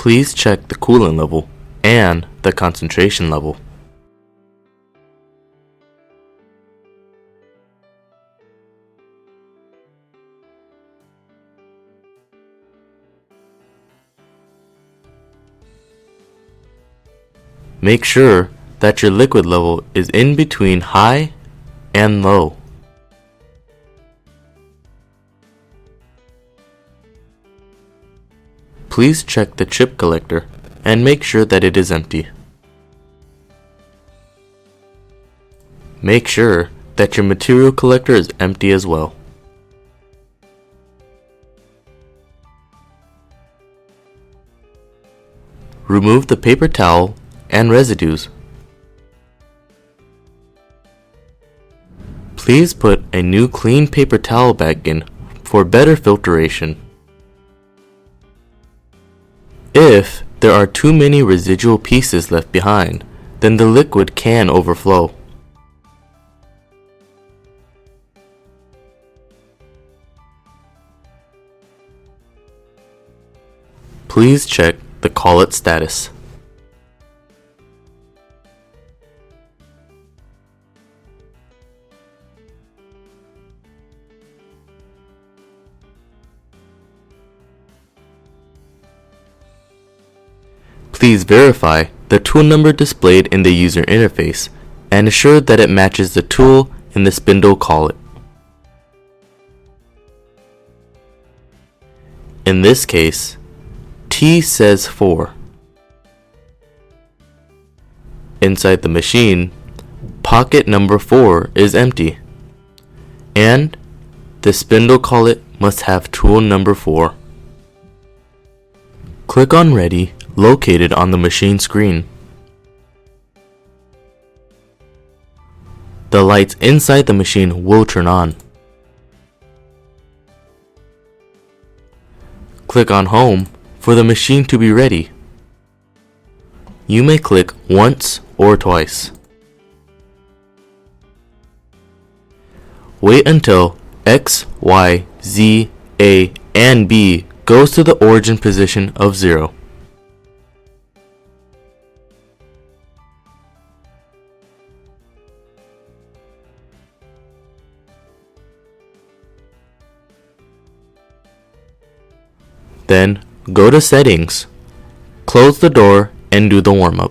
Please check the coolant level and the concentration level. Make sure that your liquid level is in between high and low. Please check the chip collector and make sure that it is empty. Make sure that your material collector is empty as well. Remove the paper towel and residues. Please put a new clean paper towel back in for better filtration. If there are too many residual pieces left behind, then the liquid can overflow. Please check the collet status. Please verify the tool number displayed in the user interface and ensure that it matches the tool in the spindle collet. In this case, T says 4. Inside the machine, pocket number 4 is empty, and the spindle collet must have tool number 4. Click on Ready located on the machine screen. The lights inside the machine will turn on. Click on Home for the machine to be ready. You may click once or twice. Wait until X, Y, Z, A, and B goes to the origin position of 0. Then go to Settings, close the door and do the warm-up.